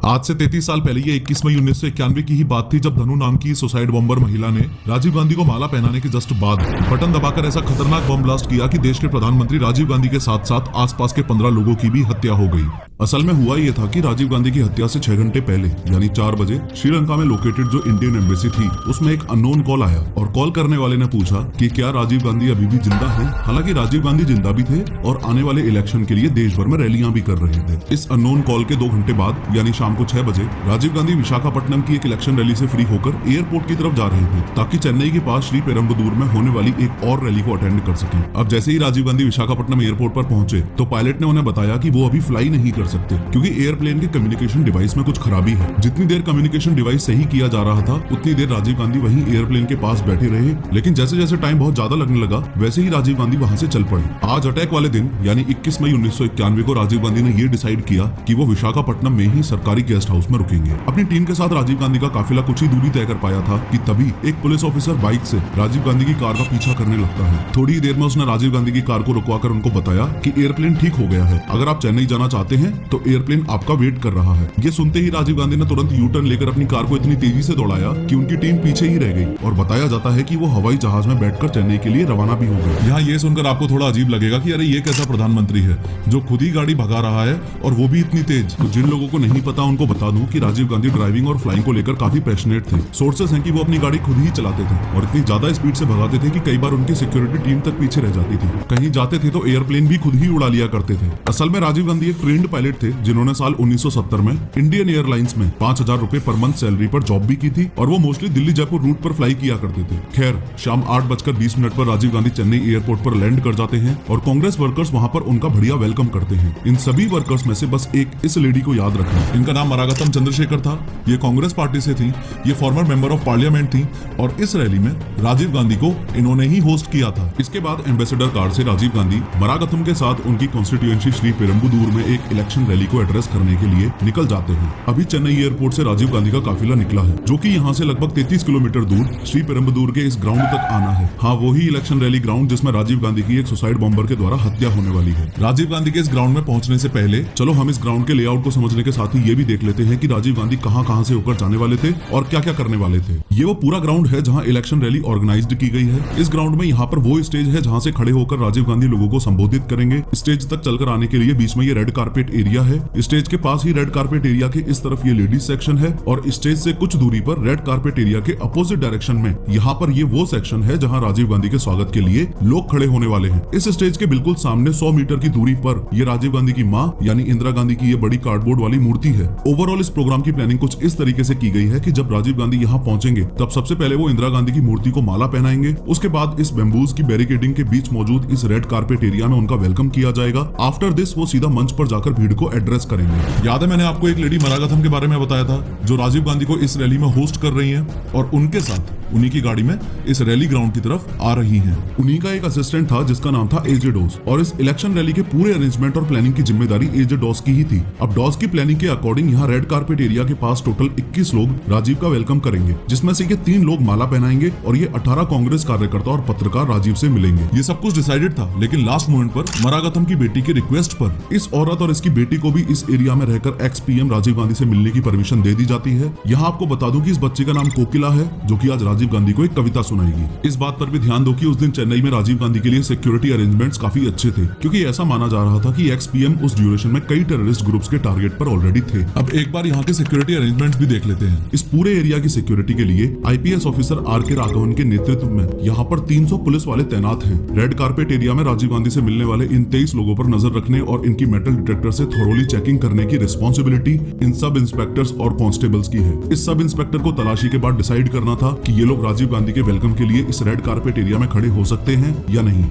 आज से 33 साल पहले ये 21 मई 1991 की ही बात थी जब धनु नाम की सुसाइड बॉम्बर महिला ने राजीव गांधी को माला पहनाने के जस्ट बाद बटन दबाकर ऐसा खतरनाक बम ब्लास्ट किया कि देश के प्रधानमंत्री राजीव गांधी के साथ साथ आसपास के 15 लोगों की भी हत्या हो गई। असल में हुआ ये था कि राजीव गांधी की हत्या से 6 घंटे पहले यानी 4 बजे श्रीलंका में लोकेटेड जो इंडियन एम्बेसी थी उसमें एक अननोन कॉल आया और कॉल करने वाले ने पूछा कि क्या राजीव गांधी अभी भी जिंदा है। हालांकि राजीव गांधी जिंदा भी थे और आने वाले इलेक्शन के लिए देश भर में रैलियां भी कर रहे थे। इस अननोन कॉल के 2 घंटे बाद यानी शाम को 6 बजे राजीव गांधी विशाखापट्टनम की एक इलेक्शन रैली से फ्री होकर एयरपोर्ट की तरफ जा रहे थे ताकि चेन्नई के पास श्री पेरम्बदूर में होने वाली एक और रैली को अटेंड कर सकें। अब जैसे ही राजीव गांधी विशाखापट्टनम एयरपोर्ट पर पहुंचे तो पायलट ने उन्हें बताया कि वो अभी फ्लाई नहीं कर सकते क्योंकि एयरप्लेन के कम्युनिकेशन डिवाइस में कुछ खराबी है। जितनी देर कम्युनिकेशन डिवाइस सही किया जा रहा था उतनी देर राजीव गांधी वहीं एयरप्लेन के पास बैठे रहे, लेकिन जैसे जैसे टाइम बहुत ज्यादा लगने लगा वैसे ही राजीव गांधी वहां से चल पड़े। आज अटैक वाले दिन यानी 21 मई 1991 को राजीव गांधी ने ये डिसाइड किया कि वो विशाखापट्टनम में ही सरकारी गेस्ट हाउस में रुकेंगे। अपनी टीम के साथ राजीव गांधी का काफिला कुछ ही दूरी तय कर पाया था कि तभी एक पुलिस ऑफिसर बाइक से राजीव गांधी की कार का पीछा करने लगता है। थोड़ी ही देर में उसने राजीव गांधी की कार को रुकवाकर उनको बताया कि एयरप्लेन ठीक हो गया है, अगर आप चेन्नई जाना चाहते हैं तो एयरप्लेन आपका वेट कर रहा है। ये सुनते ही राजीव गांधी ने तुरंत यू टर्न लेकर अपनी कार को इतनी तेजी से दौड़ाया कि उनकी टीम पीछे ही रह गई और बताया जाता है कि वो हवाई जहाज में बैठकर चेन्नई के लिए रवाना भी हो गए। यहाँ ये सुनकर आपको थोड़ा अजीब लगेगा कि अरे ये कैसा प्रधानमंत्री है जो खुद ही गाड़ी भगा रहा है और वो भी इतनी तेज। तो जिन लोगों को नहीं पता उनको बता दूं कि राजीव गांधी ड्राइविंग और फ्लाइंग को लेकर काफी पैशनेट थे। सोर्सेस हैं कि वो अपनी गाड़ी खुद ही चलाते थे और इतनी ज्यादा स्पीड से भगाते थे कि कई बार उनकी सिक्योरिटी टीम तक पीछे रह जाती थी। कहीं जाते थे तो एयरप्लेन भी खुद ही उड़ा लिया करते थे। असल में राजीव गांधी एक ट्रेंड पायलट थे जिन्होंने साल 1970 में इंडियन एयरलाइंस में 5,000 रुपए पर मंथ सैलरी पर जॉब भी की थी और वो मोस्टली दिल्ली जयपुर रूट पर फ्लाई किया करते थे। खैर शाम 8:20 पर राजीव गांधी चेन्नई एयरपोर्ट पर लैंड कर जाते हैं और कांग्रेस वर्कर्स वहां पर उनका बढ़िया वेलकम करते हैं। इन सभी वर्कर्स में से बस एक इस लेडी को याद रखना, इनका नाम मरागतम चंद्रशेखर था। ये कांग्रेस पार्टी से थी, ये फॉर्मर मेंबर ऑफ पार्लियामेंट थी और इस रैली में राजीव गांधी को इन्होंने ही होस्ट किया था। इसके बाद एम्बेसडर कार से राजीव गांधी मरागतम के साथ उनकी कॉन्स्टिट्यूएंसी श्री पेरम्बदूर में एक इलेक्शन रैली को एड्रेस करने के लिए निकल जाते हैं। अभी चेन्नई एयरपोर्ट से राजीव गांधी का काफिला निकला है जो कि यहाँ से लगभग 33 किलोमीटर दूर श्री पेरम्बदूर के इस ग्राउंड तक आना है। हाँ, वही इलेक्शन रैली ग्राउंड जिसमें राजीव गांधी की एक सुसाइड बॉम्बर के द्वारा हत्या होने वाली है। राजीव गांधी के इस ग्राउंड में पहुंचने से पहले चलो हम इस ग्राउंड के लेआउट को समझने के साथ ही ये भी देख लेते हैं कि राजीव गांधी कहां से होकर जाने वाले थे और क्या क्या करने वाले थे। ये वो पूरा ग्राउंड है जहां इलेक्शन रैली ऑर्गेनाइज्ड की गई है। इस ग्राउंड में यहाँ पर वो स्टेज है जहां से खड़े होकर राजीव गांधी लोगों को संबोधित करेंगे। स्टेज तक चलकर आने के लिए बीच में ये रेड कारपेट एरिया है। स्टेज के पास ही रेड कारपेट एरिया के इस तरफ ये लेडीज सेक्शन है और स्टेज से कुछ दूरी पर रेड कारपेट एरिया के अपोजिट डायरेक्शन में यहाँ पर ये वो सेक्शन है जहाँ राजीव गांधी के स्वागत के लिए लोग खड़े होने वाले हैं। इस स्टेज के बिल्कुल सामने 100 मीटर की दूरी पर ये राजीव गांधी की माँ यानी इंदिरा गांधी की ये बड़ी कार्डबोर्ड वाली मूर्ति है। ओवरऑल इस प्रोग्राम की प्लानिंग कुछ इस तरीके से की गई है कि जब राजीव गांधी यहाँ पहुंचेंगे तब सबसे पहले वो इंदिरा गांधी की मूर्ति को माला पहनाएंगे। उसके बाद इस बेम्बूज की बैरिकेडिंग के बीच मौजूद इस रेड कारपेट एरिया में उनका वेलकम किया जाएगा। आफ्टर दिस वो सीधा मंच पर जाकर भीड़ को एड्रेस करेंगे। याद है मैंने आपको एक लेडी मरागतम के बारे में बताया था जो राजीव गांधी को इस रैली में होस्ट कर रही है और उनके साथ उन्हीं की गाड़ी में इस रैली ग्राउंड की तरफ आ रही हैं। उन्हीं का एक असिस्टेंट था जिसका नाम था एजे डॉस और इस इलेक्शन रैली के पूरे अरेंजमेंट और प्लानिंग की जिम्मेदारी एजे डॉस की ही थी। अब डॉस की प्लानिंग के अकॉर्डिंग यहाँ रेड कारपेट एरिया के पास टोटल 21 लोग राजीव का वेलकम करेंगे, जिसमें से ये 3 लोग माला पहनाएंगे और ये 18 कांग्रेस कार्यकर्ता और पत्रकार राजीव से मिलेंगे। ये सब कुछ डिसाइडेड था, लेकिन लास्ट मोमेंट पर मरागतम की बेटी की रिक्वेस्ट पर इस औरत और इसकी बेटी को भी इस एरिया में रहकर एक्स पीएम राजीव गांधी से मिलने की परमिशन दे दी जाती है। यहाँ आपको बता दूं कि इस बच्चे का नाम कोकिला है जो कि आज राजीव गांधी को एक कविता सुनाएगी। इस बात पर भी ध्यान दो कि उस दिन चेन्नई में राजीव गांधी के लिए सिक्योरिटी अरेंजमेंट्स काफी अच्छे थे क्योंकि ऐसा माना जा रहा था कि एक्स पीएम उस ड्यूरेशन में कई टेररिस्ट ग्रुप्स के टारगेट पर ऑलरेडी थे। अब एक बार यहाँ के सिक्योरिटी अरेंजमेंट्स भी देख लेते हैं। इस पूरे एरिया की सिक्योरिटी के लिए आईपीएस ऑफिसर आर के राघवन के नेतृत्व में यहाँ पर 300 पुलिस वाले तैनात हैं। रेड कारपेट एरिया में राजीव गांधी से मिलने वाले इन 23 लोगों पर नजर रखने और इनकी मेटल डिटेक्टर से थोरोली चेकिंग करने की रिस्पॉन्सिबिलिटी इन सब इंस्पेक्टर्स और कांस्टेबल्स की है। इस सब इंस्पेक्टर को तलाशी के बाद डिसाइड करना था कि ये लोग राजीव गांधी के वेलकम के लिए इस रेड कारपेट एरिया में खड़े हो सकते हैं या नहीं।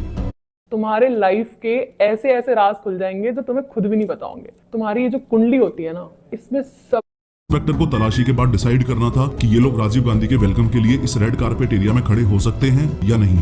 तुम्हारे लाइफ के ऐसे ऐसे राज खुल जाएंगे जो तुम्हें खुद भी नहीं पता होंगे। तुम्हारी ये जो कुंडली होती है ना, इसमें सब इंस्पेक्टर को तलाशी के बाद डिसाइड करना था कि ये लोग राजीव गांधी के वेलकम के लिए इस रेड कारपेट एरिया में खड़े हो सकते हैं या नहीं।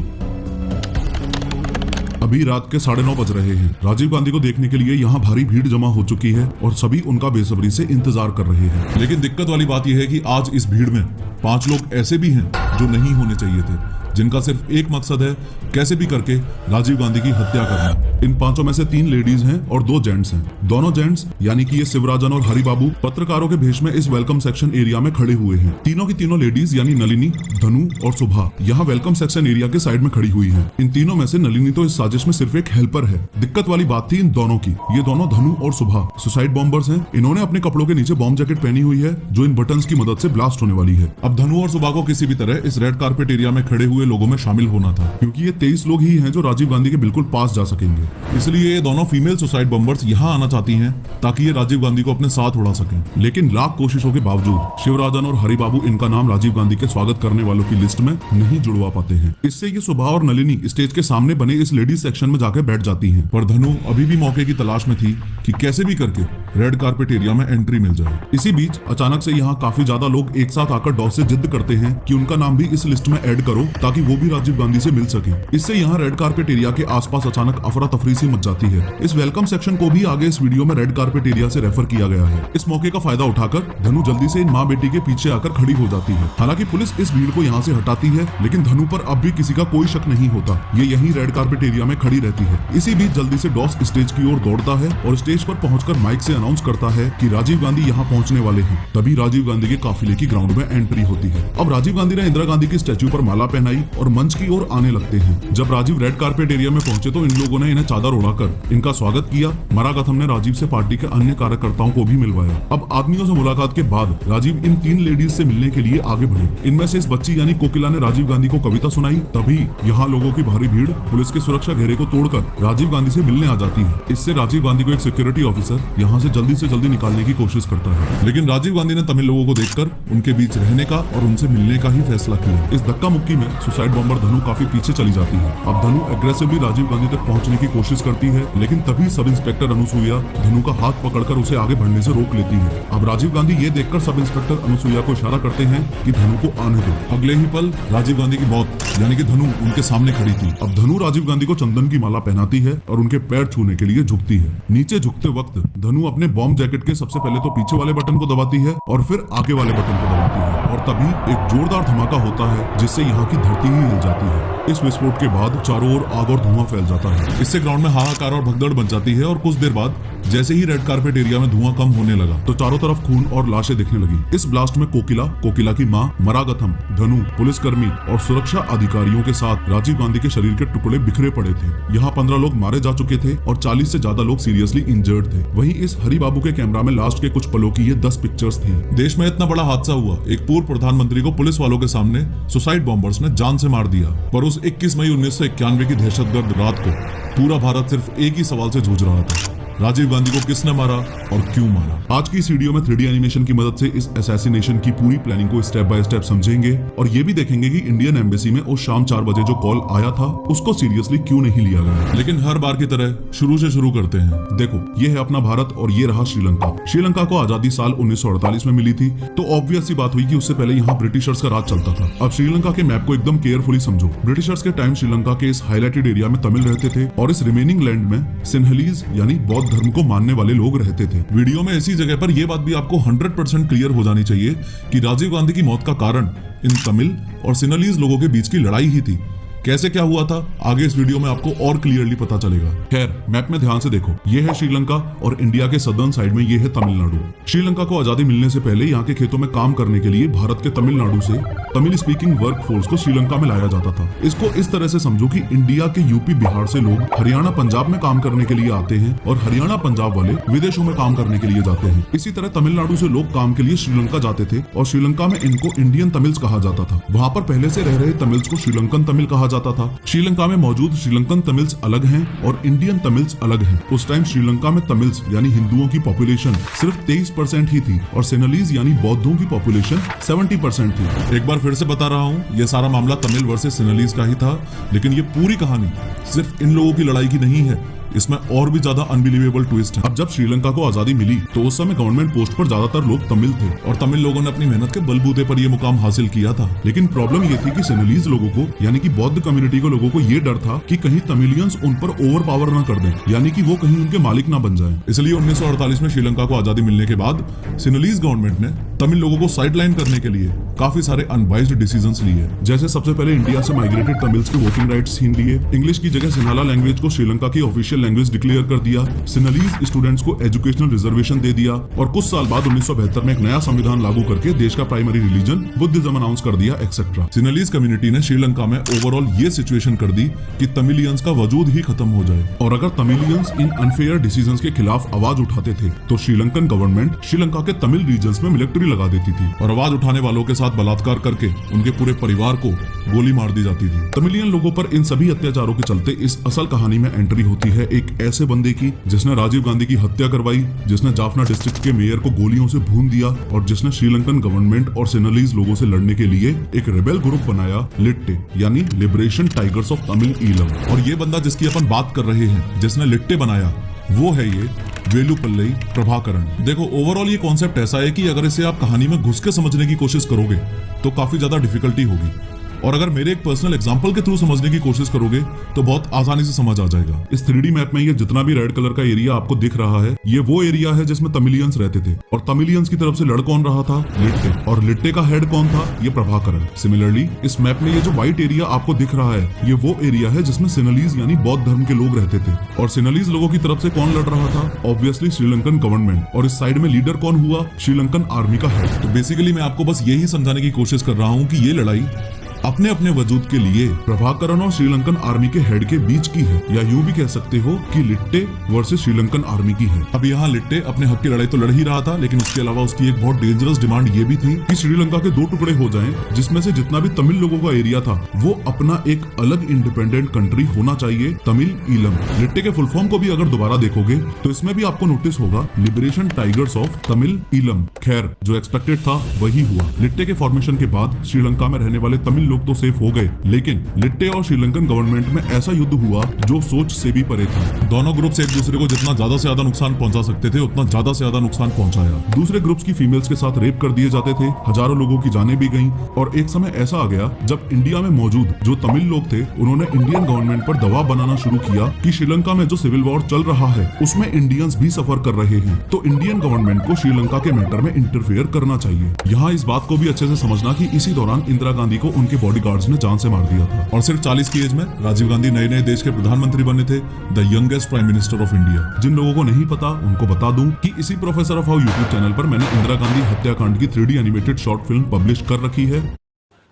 अभी रात के 9:30 बज रहे हैं। राजीव गांधी को देखने के लिए यहाँ भारी भीड़ जमा हो चुकी है और सभी उनका बेसब्री से इंतजार कर रहे हैं। लेकिन दिक्कत वाली बात यह है कि आज इस भीड़ में 5 लोग ऐसे भी हैं जो नहीं होने चाहिए थे। जिनका सिर्फ एक मकसद है, कैसे भी करके राजीव गांधी की हत्या करना। इन पांचों में से 3 लेडीज हैं और 2 जेंट्स हैं। दोनों जेंट्स यानी कि ये शिवराजन और हरिबाबू पत्रकारों के भेष में इस वेलकम सेक्शन एरिया में खड़े हुए हैं। तीनों की तीनों लेडीज यानी नलिनी, धनु और सुभा यहाँ वेलकम सेक्शन एरिया के साइड में खड़ी हुई है। इन तीनों में से नलिनी तो इस साजिश में सिर्फ एक हेल्पर है। दिक्कत वाली बात थी इन दोनों की। ये दोनों धनु और सुभा सुसाइड बॉम्बर्स हैं। इन्होंने अपने कपड़ों के नीचे बॉम्ब जैकेट पहनी हुई है जो इन बटन्स की मदद से ब्लास्ट होने वाली है। अब धनु और सुभा को किसी भी तरह इस रेड कारपेट एरिया में खड़े हुए लोगों में शामिल होना था, क्योंकि ये 23 लोग ही हैं जो राजीव गांधी के बिल्कुल पास जा सकेंगे। इसलिए ये दोनों फीमेल सुसाइड बॉम्बर्स यहाँ आना चाहती हैं ताकि ये राजीव गांधी को अपने साथ उड़ा सकें। लेकिन लाख कोशिशों के बावजूद शिवराजन और हरिबाबू इनका नाम राजीव गांधी के स्वागत करने वालों की लिस्ट में नहीं जुड़वा पाते हैं। इससे ये सुभा और नलिनी स्टेज के सामने बने इस लेडीज सेक्शन में जाकर बैठ जाती हैं। पर धनु अभी भी मौके की तलाश में थी कि कैसे भी करके रेड कारपेट एरिया में एंट्री मिल जाए। इसी बीच अचानक से यहाँ काफी ज्यादा लोग एक साथ आकर डॉस से जिद करते हैं कि उनका नाम भी इस लिस्ट में ऐड करो ताकि वो भी राजीव गांधी से मिल सके। इससे यहाँ रेड कारपेट एरिया के आसपास अचानक अफरा तफरी सी मच जाती है। इस वेलकम सेक्शन को भी आगे इस वीडियो में रेड कारपेट एरिया से रेफर किया गया है। इस मौके का फायदा उठाकर धनु जल्दी से इन माँ बेटी के पीछे आकर खड़ी हो जाती है। हालांकि पुलिस इस भीड़ को यहाँ से हटाती है, लेकिन धनु पर अब भी किसी का कोई शक नहीं होता। ये यही रेड कारपेट एरिया में खड़ी रहती है। इसी बीच जल्दी से डॉस स्टेज की ओर दौड़ता है और स्टेज पर पहुंचकर माइक से अनाउंस करता है कि राजीव गांधी यहाँ पहुंचने वाले हैं। तभी राजीव गांधी के काफिले की ग्राउंड में एंट्री होती है। अब राजीव गांधी ने इंदिरा गांधी की स्टैच्यू पर माला पहनाई और मंच की ओर आने लगते हैं। जब राजीव रेड कारपेट एरिया में पहुंचे तो इन लोगों ने इन्हें चादर उड़ाकर इनका स्वागत किया। मरागथम ने राजीव से पार्टी के अन्य कार्यकर्ताओं को भी मिलवाया। अब आदमियों से मुलाकात के बाद राजीव इन 3 लेडीज से मिलने के लिए आगे बढ़े। इनमें से इस बच्ची यानी कोकिला ने राजीव गांधी को कविता सुनाई। तभी यहाँ लोगों की भारी भीड़ पुलिस के सुरक्षा घेरे को तोड़कर राजीव गांधी से मिलने आ जाती है। इससे राजीव गांधी को एक सिक्योरिटी ऑफिसर यहाँ से जल्दी निकालने की कोशिश करता है, लेकिन राजीव गांधी ने तमिल लोगों को देखकर उनके बीच रहने का और उनसे मिलने का ही फैसला किया। इस धक्का मुक्की में सुसाइड बॉम्बर धनु काफी पीछे चली जाती है। अब धनु एग्रेसिवली राजीव गांधी तक पहुंचने की कोशिश करती है, लेकिन तभी सब इंस्पेक्टर अनुसुईया धनु का हाथ पकड़कर उसे आगे बढ़ने से रोक लेती है। अब राजीव गांधी ये देखकर सब इंस्पेक्टर अनुसुईया को इशारा करते हैं कि धनु को आने दो। अगले ही पल राजीव गांधी की मौत यानी कि धनु उनके सामने खड़ी थी। अब धनु राजीव गांधी को चंदन की माला पहनाती है और उनके पैर छूने के लिए झुकती है। नीचे झुकते वक्त धनु अपने बॉम्ब जैकेट के सबसे पहले तो पीछे वाले बटन को दबाती है और फिर आगे वाले बटन को दबाती है, और तभी एक जोरदार धमाका होता है जिससे यहाँ की धरती ही हिल जाती है। इस विस्फोट के बाद चारों ओर आग और धुआं फैल जाता है। इससे ग्राउंड में हाहाकार और भगदड़ मच जाती है और कुछ देर बाद जैसे ही रेड कारपेट एरिया में धुआं कम होने लगा तो चारों तरफ खून और लाशें दिखने लगी। इस ब्लास्ट में कोकिला की मां, मरागथम, धनु, पुलिसकर्मी और सुरक्षा अधिकारियों के साथ राजीव गांधी के शरीर के टुकड़े बिखरे पड़े थे। यहाँ 15 लोग मारे जा चुके थे और 40 से ज्यादा लोग सीरियसली इंजर्ड थे। वहीं इस हरिबाबू के कैमरा में लास्ट के कुछ पलों की ये 10 पिक्चर्स थी। देश में इतना बड़ा हादसा हुआ, एक पूर्व प्रधानमंत्री को पुलिस वालों के सामने सुसाइड बॉम्बर्स ने जान से मार दिया। पर उस 21 मई 1991 की दहशतगर्द रात को पूरा भारत सिर्फ एक ही सवाल से जूझ रहा था, राजीव गांधी को किसने मारा और क्यों मारा। आज की इस वीडियो में 3D एनिमेशन की मदद से इस असैसिनेशन की पूरी प्लानिंग को स्टेप बाय स्टेप समझेंगे और ये भी देखेंगे कि इंडियन एम्बेसी में उस शाम 4 बजे जो कॉल आया था उसको सीरियसली क्यों नहीं लिया गया। लेकिन हर बार की तरह शुरू से शुरू करते हैं। देखो, ये है अपना भारत और ये रहा श्रीलंका। श्रीलंका को आजादी साल 1948 में मिली थी, तो ऑब्वियस सी बात हुई कि उससे पहले यहाँ ब्रिटिशर्स का राज चलता था। अब श्रीलंका के मैप को एकदम केयरफुली समझो। ब्रिटिशर्स के टाइम श्रीलंका के इस हाईलाइटेड एरिया में तमिल रहते थे और इस रिमेनिंग लैंड में सिन्हलीज यानी बौद्ध धर्म को मानने वाले लोग रहते थे। वीडियो में इसी जगह पर यह बात भी आपको 100% क्लियर हो जानी चाहिए कि राजीव गांधी की मौत का कारण इन तमिल और सिन्हलीज लोगों के बीच की लड़ाई ही थी। कैसे क्या हुआ था आगे इस वीडियो में आपको और क्लियरली पता चलेगा। खैर, मैप में ध्यान से देखो, ये है श्रीलंका और इंडिया के सदर्न साइड में ये है तमिलनाडु। श्रीलंका को आजादी मिलने से पहले यहाँ के खेतों में काम करने के लिए भारत के तमिलनाडु से तमिल स्पीकिंग वर्क फोर्स को श्रीलंका में लाया जाता था। इसको इस तरह से समझो कि इंडिया के यूपी बिहार से लोग हरियाणा पंजाब में काम करने के लिए आते हैं और हरियाणा पंजाब वाले विदेशों में काम करने के लिए जाते हैं। इसी तरह तमिलनाडु से लोग काम के लिए श्रीलंका जाते थे और श्रीलंका में इनको इंडियन तमिल्स कहा जाता था। वहाँ पर पहले से रह रहे तमिल्स को श्रीलंकन तमिल कहा जाता था। श्रीलंका में मौजूद श्रीलंकन तमिल्स अलग हैं और इंडियन तमिल्स अलग हैं। उस टाइम श्रीलंका में तमिल्स यानी हिंदुओं की पॉपुलेशन सिर्फ 23% ही थी और सिन्हलीज यानी बौद्धों की पॉपुलेशन 70% थी। एक बार फिर से बता रहा हूँ, ये सारा मामला तमिल वर्सेस सिन्हलीज का ही था, लेकिन ये पूरी कहानी सिर्फ इन लोगों की लड़ाई की नहीं है, इसमें और भी ज्यादा अनबिलीवेबल ट्विस्ट है। अब जब श्रीलंका को आजादी मिली तो उस समय गवर्नमेंट पोस्ट पर ज्यादातर लोग तमिल थे और तमिल लोगों ने अपनी मेहनत के बलबूते पर यह मुकाम हासिल किया था। लेकिन प्रॉब्लम ये थी कि सिन्हलीज लोगों को यानी कि बौद्ध कम्युनिटी के लोगों को ये डर था कि कहीं तमिलियंस उन पर ओवर पावर न कर दें, यानी कि वो कहीं उनके मालिक ना बन जाएं। इसलिए 1948 में श्रीलंका को आजादी मिलने के बाद सिन्हलीज गवर्नमेंट ने तमिल लोगों को साइडलाइन करने के लिए काफी सारे अनबाइज्ड डिसीजंस लिए, जैसे सबसे पहले इंडिया से माइग्रेटेड तमिल्स के वोटिंग राइट्स छीन लिए, इंग्लिश की जगह सिन्हाला लैंग्वेज को श्रीलंका की ऑफिशियल लैंग्वेज डिक्लेयर कर दिया, सिनलीज स्टूडेंट्स को एजुकेशनल रिजर्वेशन दे दिया और कुछ साल बाद 1972 में एक नया संविधान लागू करके देश का प्राइमरी रिलीजन बुद्धिज्म अनाउंस कर दिया एक्सेट्रा। सिनलीज कम्युनिटी ने श्रीलंका में ओवरऑल ये सिचुएशन कर दी कि तमिलियंस का वजूद ही खत्म हो जाए, और अगर तमिलियंस इन अनफेयर डिसीजंस के खिलाफ आवाज उठाते थे तो श्रीलंकन गवर्नमेंट श्रीलंका के तमिल रीजन्स में मिलिट्री लगा देती थी और आवाज उठाने वालों के साथ बलात्कार करके उनके पूरे परिवार को गोली मार दी जाती थी। तमिलियन लोगों पर इन सभी अत्याचारों के चलते इस असल कहानी में एंट्री होती है एक ऐसे बंदे की जिसने राजीव गांधी की हत्या करवाई, जिसने जाफना डिस्ट्रिक्ट के मेयर को गोलियों से भून दिया और जिसने श्रीलंकन गवर्नमेंट और सिनलीज लोगों से लड़ने के लिए एक रेबेल ग्रुप बनाया, लिट्टे यानी liberation tigers of Tamil Eelam. और ये बंदा जिसकी अपन बात कर रहे हैं, जिसने लिट्टे बनाया, वो है ये वेलुपल्ली प्रभाकरण। देखो, ओवरऑल ये कॉन्सेप्ट ऐसा है कि अगर इसे आप कहानी में घुस के समझने की कोशिश करोगे तो काफी ज्यादा डिफिकल्टी होगी, और अगर मेरे एक पर्सनल एग्जांपल के थ्रू समझने की कोशिश करोगे तो बहुत आसानी से समझ आ जाएगा। इस 3D मैप में ये जितना भी रेड कलर का एरिया आपको दिख रहा है, ये वो एरिया है जिसमें तमिलियंस रहते थे, और तमिलियंस की तरफ से लड़ कौन रहा था? लिट्टे। और लिट्टे का हेड कौन था? ये प्रभाकरण। सिमिलरली इस मैप में ये जो व्हाइट एरिया आपको दिख रहा है, ये वो एरिया है जिसमें सिनलीज यानी बौद्ध धर्म के लोग रहते थे, और सिनलीज लोगों की तरफ से कौन लड़ रहा था? Obviously Sri Lankan government. और इस साइड में लीडर कौन हुआ? श्रीलंकन आर्मी का हेड। तो बेसिकली मैं आपको बस यही समझाने की कोशिश कर रहा हूँ कि ये लड़ाई अपने अपने वजूद के लिए प्रभाकरण और श्रीलंकन आर्मी के हेड के बीच की है, या यूं भी कह सकते हो कि लिट्टे वर्सेस श्रीलंकन आर्मी की है। अब यहाँ लिट्टे अपने हक की लड़ाई तो लड़ ही रहा था, लेकिन उसके अलावा उसकी एक बहुत डेंजरस डिमांड ये भी थी कि श्रीलंका के 2 टुकड़े हो जाएं, जिसमें से जितना भी तमिल लोगों का एरिया था वो अपना एक अलग इंडिपेंडेंट कंट्री होना चाहिए, तमिल ईलम। लिट्टे के फुल फॉर्म को भी अगर दोबारा देखोगे तो इसमें भी आपको नोटिस होगा liberation tigers of Tamil Eelam. खैर, जो एक्सपेक्टेड था वही हुआ। लिट्टे के फॉर्मेशन के बाद श्रीलंका में रहने वाले तमिल लोग तो सेफ हो गए, लेकिन लिट्टे और श्रीलंकन गवर्नमेंट में ऐसा युद्ध हुआ जो सोच से भी परे था। दोनों ग्रुप्स एक दूसरे को जितना ज्यादा से ज्यादा नुकसान पहुंचा सकते थे उतना ज्यादा से ज्यादा नुकसान पहुंचाया। दूसरे ग्रुप्स की फीमेल्स के साथ रेप कर दिए जाते थे, हजारों लोगों की जानें भी गईं, और एक समय ऐसा आ गया जब इंडिया में मौजूद जो तमिल लोग थे उन्होंने इंडियन गवर्नमेंट पर दबाव बनाना शुरू किया कि श्रीलंका में जो सिविल वॉर चल रहा है उसमें इंडियंस भी सफर कर रहे हैं, तो इंडियन गवर्नमेंट को श्रीलंका के मैटर में इंटरफेयर करना चाहिए। यहाँ इस बात को भी अच्छे से समझना कि इसी दौरान इंदिरा गांधी को उनके बॉडीगार्ड्स ने जान से मार दिया था, और सिर्फ 40 की एज में राजीव गांधी नए नए देश के प्रधानमंत्री बने थे, the youngest prime minister of India. जिन लोगों को नहीं पता उनको बता दूं कि इसी professor of how YouTube channel पर मैंने इंदिरा गांधी हत्याकांड की 3D animated short film publish कर रखी है।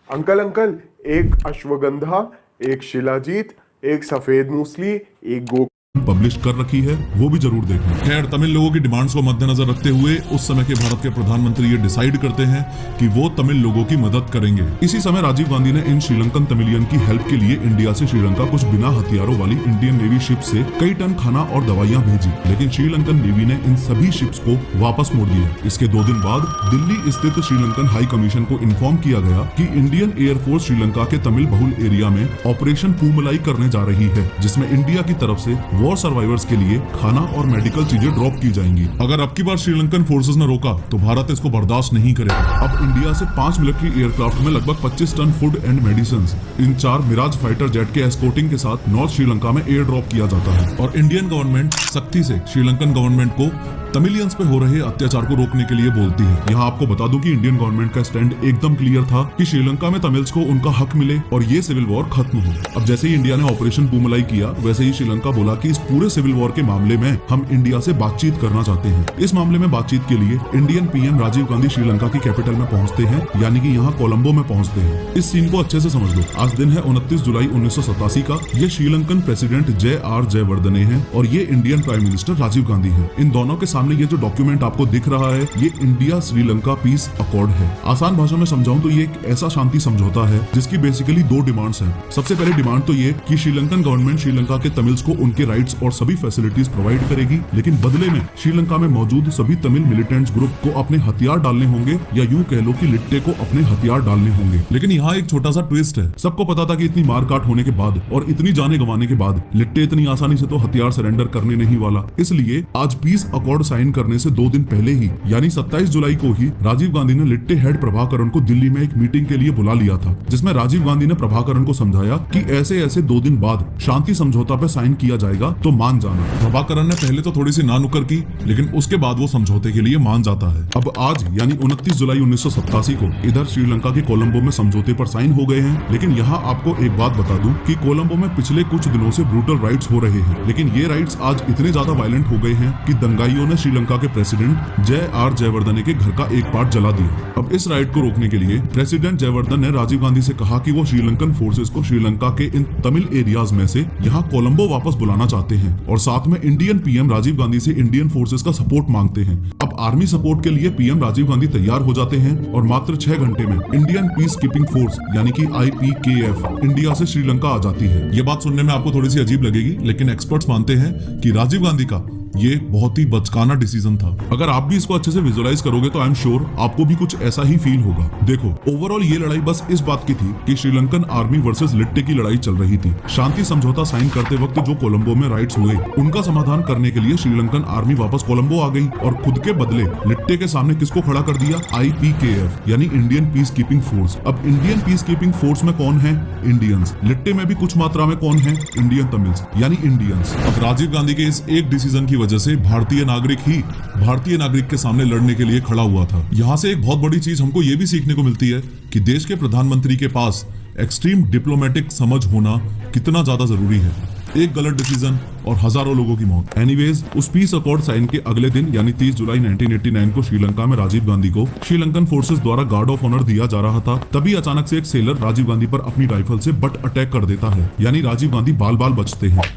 अंकल, एक अश्वगंधा, एक शिलाजीत, एक सफेद मूसली, एक गो पब्लिश कर रखी है, वो भी जरूर देखना। खैर, तमिल लोगों की डिमांड्स को मद्देनजर रखते हुए उस समय के भारत के प्रधानमंत्री ये डिसाइड करते हैं कि वो तमिल लोगों की मदद करेंगे। इसी समय राजीव गांधी ने इन श्रीलंकन तमिलियन की हेल्प के लिए इंडिया से श्रीलंका कुछ बिना हथियारों वाली इंडियन नेवी शिप से कई टन खाना और दवाइयां भेजी, लेकिन श्रीलंकन नेवी ने इन सभी शिप्स को वापस मोड़ दिया। इसके 2 दिन बाद दिल्ली स्थित श्रीलंकन हाई कमीशन को इन्फॉर्म किया गया कि इंडियन एयरफोर्स श्रीलंका के तमिल बहुल एरिया में ऑपरेशन पूमलाई करने जा रही है, जिसमें इंडिया की तरफ से वॉर सर्वाइवर्स के लिए खाना और मेडिकल चीजें ड्रॉप की जाएंगी। अगर अब की बार श्रीलंकन फोर्सेस ने रोका तो भारत इसको बर्दाश्त नहीं करेगा। अब इंडिया से 5 मिलिट्री एयरक्राफ्ट में लगभग 25 ton food and medicine in 4 Mirage fighter jet के एस्कोर्टिंग के साथ नॉर्थ श्रीलंका में एयर ड्रॉप किया जाता है, और इंडियन गवर्नमेंट सख्ती से श्रीलंकन गवर्नमेंट को तमिलियंस पे हो रहे अत्याचार को रोकने के लिए बोलती है। यहाँ आपको बता दूं कि इंडियन गवर्नमेंट का स्टैंड एकदम क्लियर था कि श्रीलंका में तमिल्स को उनका हक मिले और ये सिविल वॉर खत्म हो। अब जैसे ही इंडिया ने ऑपरेशन पूमलाई किया, वैसे ही श्रीलंका बोला कि इस पूरे सिविल वॉर के मामले में हम इंडिया से बातचीत करना चाहते हैं। इस मामले में बातचीत के लिए इंडियन पीएम राजीव गांधी श्रीलंका की कैपिटल में पहुंचते हैं, यानी कि यहाँ कोलंबो में पहुंचते हैं। इस सीन को अच्छे से समझ लो। आज दिन है 29 जुलाई 1987 का। ये श्रीलंकन प्रेसिडेंट JR जयवर्धने हैं और ये Indian prime minister Rajiv Gandhi है। इन दोनों के सामने ये जो डॉक्यूमेंट आपको दिख रहा है, ये इंडिया श्रीलंका पीस अकॉर्ड है। आसान भाषा में समझाऊं तो ये एक ऐसा शांति समझौता है जिसकी बेसिकली 2 डिमांड्स हैं। सबसे पहले डिमांड तो ये कि श्रीलंकन गवर्नमेंट श्रीलंका के तमिल्स को उनके राइट्स और सभी फैसिलिटीज प्रोवाइड करेगी, लेकिन बदले में श्रीलंका में मौजूद सभी तमिल मिलिटेंट्स ग्रुप को अपने हथियार डालने होंगे, या यूं कह लो कि लिट्टे को अपने हथियार डालने होंगे। लेकिन यहाँ एक छोटा सा ट्विस्ट है। सबको पता था कि इतनी मारकाट होने के बाद और इतनी जाने गंवाने के बाद लिट्टे इतनी आसानी से तो हथियार सरेंडर करने नहीं वाला। इसलिए आज पीस अकॉर्ड साइन करने से 2 दिन पहले ही यानी 27 जुलाई को ही राजीव गांधी ने लिट्टे हेड प्रभाकरण को दिल्ली में एक मीटिंग के लिए बुला लिया था, जिसमें राजीव गांधी ने प्रभाकरण को समझाया कि ऐसे ऐसे 2 दिन बाद शांति समझौता पे साइन किया जाएगा तो मान जाना। प्रभाकरण ने पहले तो थोड़ी सी नानुक्कर की, लेकिन उसके बाद वो समझौते के लिए मान जाता है। अब आज यानी 29 जुलाई 1987 को इधर श्रीलंका के कोलंबो में समझौते पर साइन हो गए हैं। लेकिन यहाँ आपको एक बात बता दूं कि कोलंबो में पिछले कुछ दिनों से ब्रूटल राइट्स हो रहे हैं, लेकिन ये राइट्स आज इतने ज्यादा वायलेंट हो गए हैं कि दंगाइयों ने श्रीलंका के प्रेसिडेंट जयवर्धने के घर का एक पार्ट जला दिया। अब इस राइट को रोकने के लिए प्रेसिडेंट जयवर्धन ने राजीव गांधी से कहा कि वो श्रीलंकन फोर्सेस को श्रीलंका के इन तमिल एरियाज में से यहाँ कोलंबो वापस बुलाना चाहते हैं और साथ में इंडियन पीएम राजीव गांधी से इंडियन फोर्सेस का सपोर्ट मांगते हैं। अब आर्मी सपोर्ट के लिए पीएम राजीव गांधी तैयार हो जाते हैं और मात्र 6 घंटे में इंडियन पीस कीपिंग फोर्स यानी कि IPKF इंडिया से श्रीलंका आ जाती है। ये बात सुनने में आपको थोड़ी सी अजीब लगेगी, लेकिन एक्सपर्ट्स मानते हैं कि राजीव गांधी का ये बहुत ही बचकाना डिसीजन था। अगर आप भी इसको अच्छे से विजुअलाइज करोगे तो आई एम श्योर आपको भी कुछ ऐसा ही फील होगा। देखो, ओवरऑल ये लड़ाई बस इस बात की थी कि श्रीलंकन आर्मी वर्सेस लिट्टे की लड़ाई चल रही थी। शांति समझौता साइन करते वक्त जो कोलंबो में राइट्स हुए उनका समाधान करने के लिए श्रीलंकन आर्मी वापस कोलंबो आ गई और खुद के बदले लिट्टे के सामने किसको खड़ा कर दिया? IPKF यानी इंडियन पीस कीपिंग फोर्स। अब इंडियन पीस कीपिंग फोर्स में कौन है? इंडियंस। लिट्टे में भी कुछ मात्रा में कौन है? इंडियन तमिल्स यानी इंडियंस। अब राजीव गांधी के इस एक डिसीजन की वजह से भारतीय नागरिक के सामने लड़ने के लिए खड़ा हुआ था। यहाँ से एक बहुत बड़ी चीज हमको ये भी सीखने को मिलती है कि देश के प्रधानमंत्री के पास एक्सट्रीम डिप्लोमेटिक समझ होना कितना ज्यादा जरूरी है। एक गलत डिसीजन और हजारों लोगों की मौत। एनीवेज, उस पीस अकॉर्ड साइन के अगले दिन यानी 30 जुलाई 1989 को श्रीलंका में राजीव गांधी को श्रीलंकन फोर्सेस द्वारा गार्ड ऑफ ऑनर दिया जा रहा था। तभी अचानक से एक सेलर राजीव गांधी पर अपनी राइफल से बट अटैक कर देता है, यानी राजीव गांधी बाल बाल बचते हैं।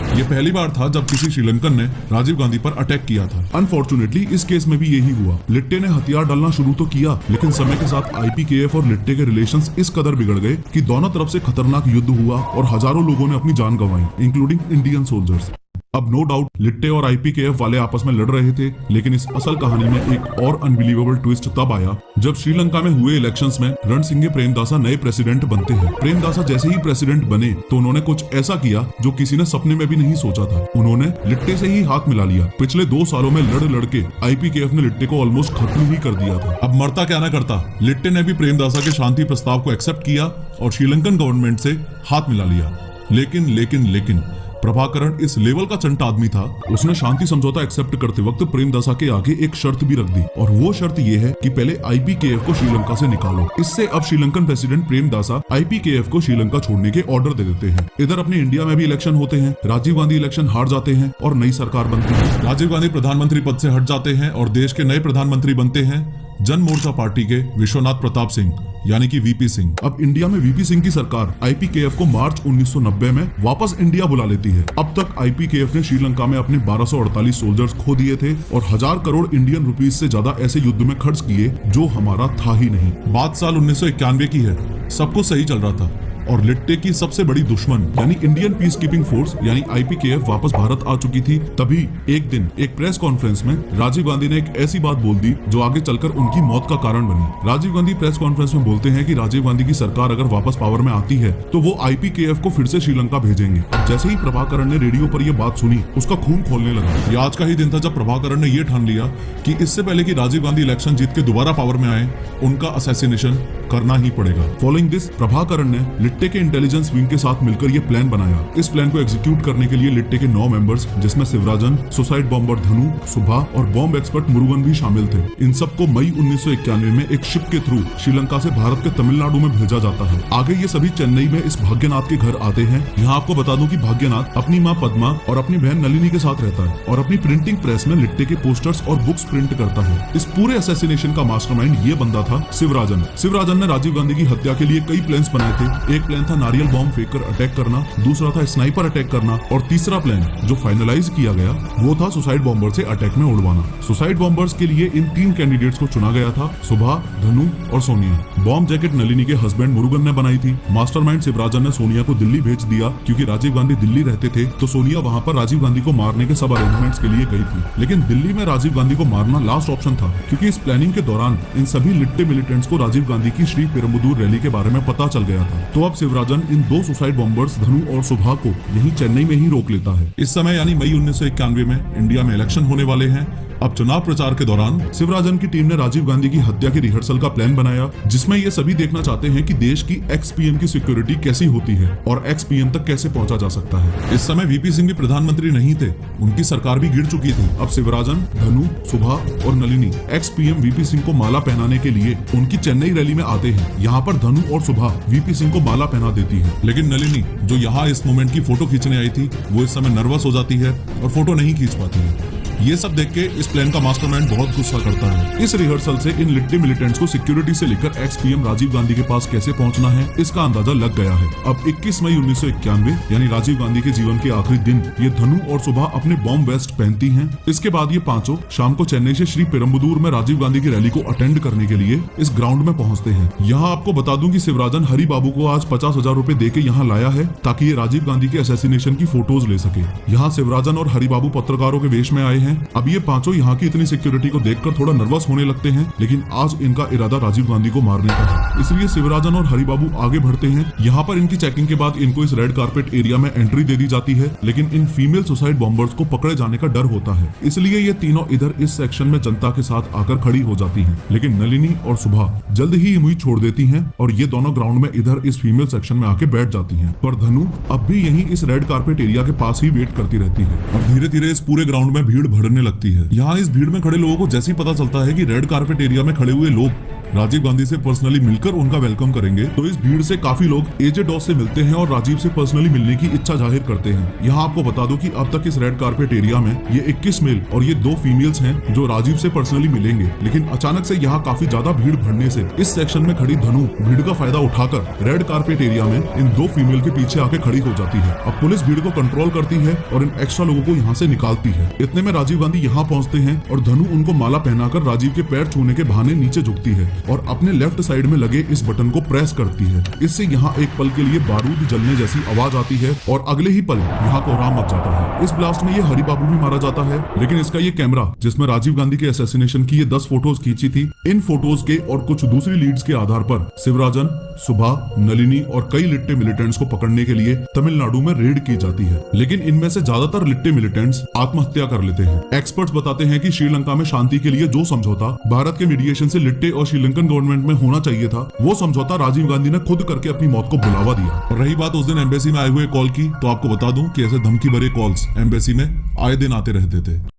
ये पहली बार था जब किसी श्रीलंकन ने राजीव गांधी पर अटैक किया था। अनफॉर्चुनेटली इस केस में भी यही हुआ। लिट्टे ने हथियार डालना शुरू तो किया, लेकिन समय के साथ IPKF और लिट्टे के रिलेशंस इस कदर बिगड़ गए कि दोनों तरफ से खतरनाक युद्ध हुआ और हजारों लोगों ने अपनी जान गंवाई, इंक्लूडिंग इंडियन सोल्जर्स। अब नो डाउट लिट्टे और IPKF वाले आपस में लड़ रहे थे, लेकिन इस असल कहानी में एक और अनबिलीवेबल ट्विस्ट तब आया जब श्रीलंका में हुए इलेक्शंस में रणसिंघे प्रेमदासा नए प्रेसिडेंट बनते हैं। प्रेमदासा जैसे ही प्रेसिडेंट बने तो उन्होंने कुछ ऐसा किया जो किसी ने सपने में भी नहीं सोचा था। उन्होंने लिट्टे से ही हाथ मिला लिया। पिछले 2 सालों में लड़ के IPKF ने लिट्टे को ऑलमोस्ट खत्म ही कर दिया था। अब मरता क्या ना करता, लिट्टे ने भी प्रेमदासा के शांति प्रस्ताव को एक्सेप्ट किया और श्रीलंकन गवर्नमेंट से हाथ मिला लिया। लेकिन प्रभाकरण इस लेवल का चंटा आदमी था, उसने शांति समझौता एक्सेप्ट करते वक्त प्रेमदासा के आगे एक शर्त भी रख दी और वो शर्त ये है कि पहले IPKF को श्रीलंका से निकालो। इससे अब श्रीलंकन प्रेसिडेंट प्रेमदासा IPKF को श्रीलंका छोड़ने के ऑर्डर दे देते हैं। इधर अपने इंडिया में भी इलेक्शन होते हैं, राजीव गांधी इलेक्शन हार जाते हैं और नई सरकार बनती है। राजीव गांधी प्रधानमंत्री पद से हट जाते हैं और देश के नए प्रधानमंत्री बनते हैं जन मोर्चा पार्टी के विश्वनाथ प्रताप सिंह यानी कि VP सिंह। अब इंडिया में VP सिंह की सरकार IPKF को मार्च 1990 में वापस इंडिया बुला लेती है। अब तक IPKF ने श्रीलंका में अपने 1248 सोल्जर्स खो दिए थे और 1000 करोड़ इंडियन रुपीस से ज्यादा ऐसे युद्ध में खर्च किए जो हमारा था ही नहीं। बात साल 1991 की है, सब कुछ सही चल रहा था और लिट्टे की सबसे बड़ी दुश्मन यानी इंडियन पीस कीपिंग फोर्स यानी IPKF वापस भारत आ चुकी थी। तभी एक दिन एक प्रेस कॉन्फ्रेंस में राजीव गांधी ने एक ऐसी बात बोल दी जो आगे चलकर उनकी मौत का कारण बनी। राजीव गांधी प्रेस कॉन्फ्रेंस में बोलते हैं कि राजीव गांधी की सरकार अगर वापस पावर में आती है तो वो IPKF को फिर से श्रीलंका भेजेंगे। जैसे ही प्रभाकरण ने रेडियो पर यह बात सुनी, उसका खून खोलने लगा। ये आज का ही दिन था जब प्रभाकरण ने यह ठान लिया कि इससे पहले कि राजीव गांधी इलेक्शन जीत के दोबारा पावर में आए, उनका असैसिनेशन करना ही पड़ेगा। फॉलोइंग दिस, प्रभाकरण ने लिट्टे के इंटेलिजेंस विंग के साथ मिलकर ये प्लान बनाया। इस प्लान को एग्जीक्यूट करने के लिए लिट्टे के 9 मेंबर्स, जिसमें शिवराजन, सुसाइड बॉम्बर धनु, सुभा और बॉम्ब एक्सपर्ट मुरुगन भी शामिल थे। इन सबको मई 1991 में एक शिप के थ्रू श्रीलंका से भारत के तमिलनाडु में भेजा जाता है। आगे ये सभी चेन्नई में इस भाग्यनाथ के घर आते हैं। यहाँ आपको बता दूं कि भाग्यनाथ अपनी माँ पद्मा और अपनी बहन नलिनी के साथ रहता है और अपनी प्रिंटिंग प्रेस में लिट्टे के पोस्टर्स और बुक्स प्रिंट करता है। इस पूरे असैसिनेशन का मास्टरमाइंड ये बंदा था शिवराजन। शिवराजन ने राजीव गांधी की हत्या के लिए कई प्लान्स बनाए थे। एक प्लान था नारियल बॉम्ब फेंककर अटैक करना, दूसरा था स्नाइपर अटैक करना और तीसरा प्लान जो फाइनलाइज किया गया वो था सुसाइड बॉम्बर से अटैक में उड़वाना। सुसाइड बॉम्बर्स के लिए इन 3 कैंडिडेट्स को चुना गया था, सुभा, धनु और सोनिया। बॉम्ब जैकेट नलिनी के हस्बैंड मुरुगन ने बनाई थी। मास्टरमाइंड शिवराजन ने सोनिया को दिल्ली भेज दिया क्योंकि राजीव गांधी दिल्ली रहते थे, तो सोनिया वहां पर राजीव गांधी को मारने के सब अरेंजमेंट्स के लिए गई थी। लेकिन दिल्ली में राजीव गांधी को मारना लास्ट ऑप्शन था क्योंकि इस प्लानिंग के दौरान इन सभी लिट्टे मिलिटेंट्स को राजीव गांधी की श्री पेरुम्बदूर रैली के बारे में पता चल गया था। तो अब शिवराजन इन दो सुसाइड बॉम्बर्स धनु और सुभा को यहीं चेन्नई में ही रोक लेता है। इस समय यानी मई 1991 में इंडिया में इलेक्शन होने वाले हैं। अब चुनाव प्रचार के दौरान शिवराजन की टीम ने राजीव गांधी की हत्या की रिहर्सल का प्लान बनाया, जिसमें ये सभी देखना चाहते हैं कि देश की एक्स पीएम की सिक्योरिटी कैसी होती है और एक्स पीएम तक कैसे पहुंचा जा सकता है। इस समय वीपी सिंह भी प्रधानमंत्री नहीं थे, उनकी सरकार भी गिर चुकी थी। अब शिवराजन, धनु, सुभा और Nalini x PM VP Singh को माला पहनाने के लिए उनकी चेन्नई रैली में आते हैं। यहाँ पर धनु और सुभा वीपी सिंह को माला पहना देती है, लेकिन नलिनी जो यहाँ इस मोमेंट की फोटो खींचने आई थी वो इस समय नर्वस हो जाती है और फोटो नहीं खींच पाती है। ये सब देख के इस प्लान का मास्टरमाइंड बहुत गुस्सा करता है। इस रिहर्सल से इन लिट्टी मिलिटेंट्स को सिक्योरिटी से लेकर एक्स पीएम राजीव गांधी के पास कैसे पहुंचना है इसका अंदाजा लग गया है। अब 21 मई 1991 यानी राजीव गांधी के जीवन के आखिरी दिन ये धनु और सुभा अपने बॉम्ब वेस्ट पहनती हैं। इसके बाद ये पांचों शाम को चेन्नई से श्री पेरुम्बदूर में राजीव गांधी की रैली को अटेंड करने के लिए इस ग्राउंड में पहुंचते हैं। यहाँ आपको बता दूं कि शिवराजन हरि बाबू को आज 50,000 रुपए दे के यहाँ लाया है ताकि ये राजीव गांधी के असैसिनेशन की फोटोज ले सके। यहाँ शिवराजन और हरि बाबू पत्रकारों के वेश में आए हैं। अब ये पांचों यहाँ की इतनी सिक्योरिटी को देखकर थोड़ा नर्वस होने लगते हैं, लेकिन आज इनका इरादा राजीव गांधी को मारने का है, इसलिए शिवराजन और हरिबाबू आगे बढ़ते हैं। यहाँ पर इनकी चेकिंग के बाद इनको इस रेड कारपेट एरिया में एंट्री दे दी जाती है, लेकिन इन फीमेल सुसाइड बॉम्बर्स को पकड़े जाने का डर होता है, इसलिए ये तीनों इधर इस सेक्शन में जनता के साथ आकर खड़ी हो जाती हैं। लेकिन नलिनी और सुभा जल्द ही मुझे छोड़ देती हैं और ये दोनों ग्राउंड में इधर इस फीमेल सेक्शन में आके बैठ जाती हैं। पर धनु अब भी यहीं इस रेड कारपेट एरिया के पास ही वेट करती रहती है और धीरे धीरे इस पूरे ग्राउंड में भीड़ बढ़ने लगती है। यहाँ इस भीड़ में खड़े लोगों को जैसे ही पता चलता है कि रेड कारपेट एरिया में खड़े हुए लोग राजीव गांधी से पर्सनली मिलकर उनका वेलकम करेंगे, तो इस भीड़ से काफी लोग एजेड डॉस से मिलते हैं और राजीव से पर्सनली मिलने की इच्छा जाहिर करते हैं। यहाँ आपको बता दो कि अब तक इस रेड कारपेट एरिया में ये 21 मेल और ये 2 फीमेल्स हैं जो राजीव से पर्सनली मिलेंगे, लेकिन अचानक से यहाँ काफी ज्यादा भीड़ बढ़ने से इस सेक्शन में खड़ी धनु भीड़ का फायदा उठाकर रेड कारपेट एरिया में इन 2 फीमेल के पीछे आके खड़ी हो जाती है। अब पुलिस भीड़ को कंट्रोल करती है और इन एक्स्ट्रा लोगों को यहाँ से निकालती है। इतने में राजीव गांधी यहाँ पहुँचते हैं और धनु उनको माला पहनाकर राजीव के पैर छूने के बहाने नीचे झुकती है और अपने लेफ्ट साइड में लगे इस बटन को प्रेस करती है। इससे यहाँ एक पल के लिए बारूद जलने जैसी आवाज आती है और अगले ही पल यहाँ कोहराम मच जाता है। इस ब्लास्ट में ये हरि बाबू भी मारा जाता है, लेकिन इसका ये कैमरा जिसमें राजीव गांधी के असैसिनेशन की ये 10 फोटोज खींची थी, इन फोटोज के और कुछ दूसरी लीड्स के आधार पर शिवराजन, सुभा, नलिनी और कई लिट्टे मिलिटेंट्स को पकड़ने के लिए तमिलनाडु में रेड की जाती है, लेकिन इनमें से ज्यादातर लिट्टे मिलिटेंट्स आत्महत्या कर लेते हैं। एक्सपर्ट्स बताते हैं कि श्रीलंका में शांति के लिए जो समझौता भारत के मीडिएशन से लिट्टे और श्रीलंकन गवर्नमेंट में होना चाहिए था, वो समझौता राजीव गांधी ने खुद करके अपनी मौत को बुलावा दिया। और रही बात उस दिन एम्बेसी में आए हुए कॉल की, तो आपको बता दूं कि ऐसे धमकी भरे कॉल्स एम्बेसी में आए दिन आते रहते थे।